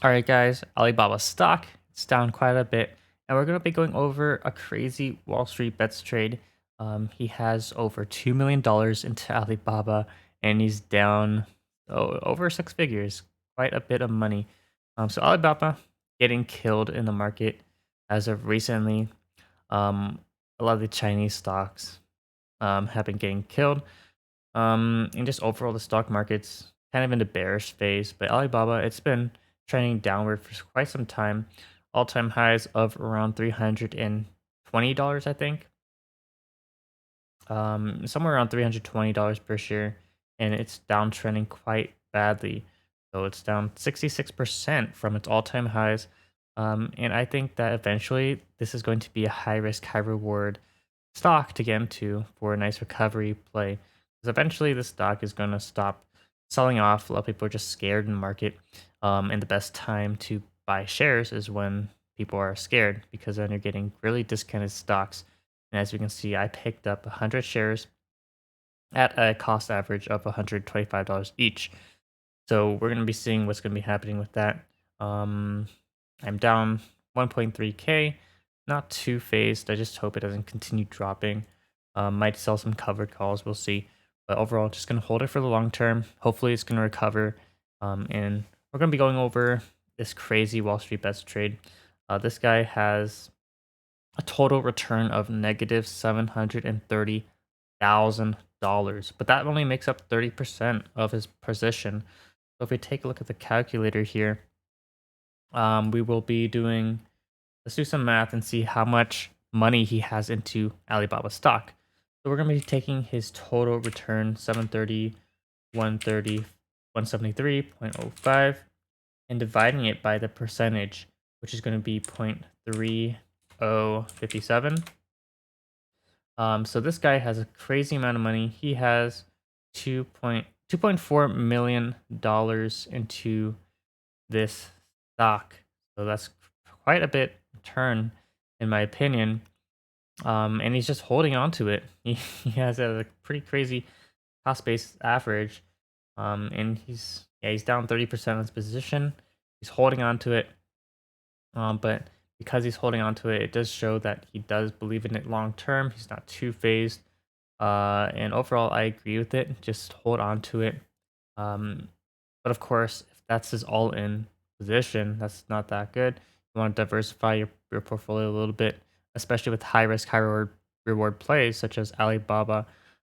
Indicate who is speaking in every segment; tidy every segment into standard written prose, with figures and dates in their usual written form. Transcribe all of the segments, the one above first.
Speaker 1: All right, guys, Alibaba stock, it's down quite a bit, and we're going to be going over a crazy Wall Street bets trade. He has over $2 million into Alibaba, and he's down over six figures, quite a bit of money. So Alibaba getting killed in the market as of recently. Um, a lot of the Chinese stocks have been getting killed. And just overall, the stock market's kind of in the bearish phase, but Alibaba, it's been trending downward for quite some time. All-time highs of around $320, I think. Somewhere around $320 per share, and it's downtrending quite badly. So it's down 66% from its all-time highs. And I think that eventually this is going to be a high risk, high reward stock to get into for a nice recovery play. Because eventually the stock is going to stop selling off. A lot of people are just scared in the market. And the best time to buy shares is when people are scared because then you're getting really discounted stocks. And as you can see, I picked up 100 shares at a cost average of $125 each. So we're going to be seeing what's going to be happening with that. Um, I'm down 1.3K, not too phased. I just hope it doesn't continue dropping. Might sell some covered calls. We'll see. But overall, just going to hold it for the long term. Hopefully, it's going to recover. And we're going to be going over this crazy Wall Street Bets trade. This guy has a total return of negative $730,000, but that only makes up 30% of his position. So if we take a look at the calculator here, we will be doing, let's do some math and see how much money he has into Alibaba stock. So we're going to be taking his total return, 730, 130, 173.05, and dividing it by the percentage, which is going to be 0.3057. So this guy has a crazy amount of money. He has $2.4 million into this stock. So that's quite a bit return, in my opinion. And he's just holding on to it. He has a pretty crazy cost base average. And he's down 30% on his position. He's holding on to it. But because he's holding on to it, it does show that he does believe in it long term. He's not too phased. And overall, I agree with it. Just hold on to it. Um, but of course, if that's his all in position, that's not that good. You want to diversify your portfolio a little bit, especially with high risk, high reward plays such as Alibaba.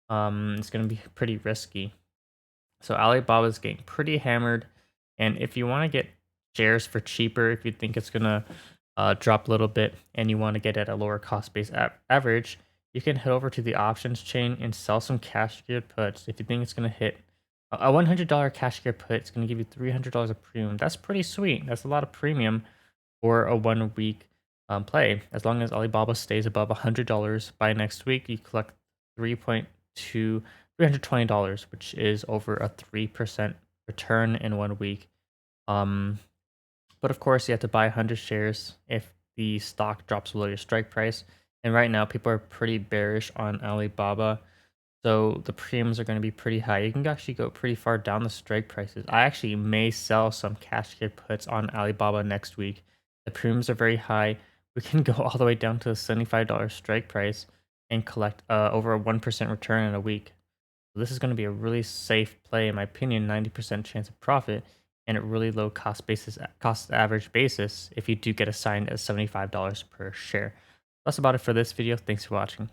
Speaker 1: It's going to be pretty risky. So Alibaba is getting pretty hammered. And if you want to get shares for cheaper, if you think it's going to drop a little bit and you want to get at a lower cost base average, you can head over to the options chain and sell some cash secured puts. If you think it's going to hit a $100 cash secured put, it's going to give you $300 of premium. That's pretty sweet. That's a lot of premium for a 1 week play. As long as Alibaba stays above $100 by next week, you collect 3.2 $320, which is over a 3% return in 1 week. Um, but of course, you have to buy 100 shares if the stock drops below your strike price. And right now, people are pretty bearish on Alibaba. So the premiums are going to be pretty high. You can actually go pretty far down the strike prices. I actually may sell some cash secured puts on Alibaba next week. The premiums are very high. We can go all the way down to a $75 strike price and collect over a 1% return in a week. So this is going to be a really safe play, in my opinion, 90% chance of profit and a really low cost average basis if you do get assigned at $75 per share. That's about it for this video. Thanks for watching.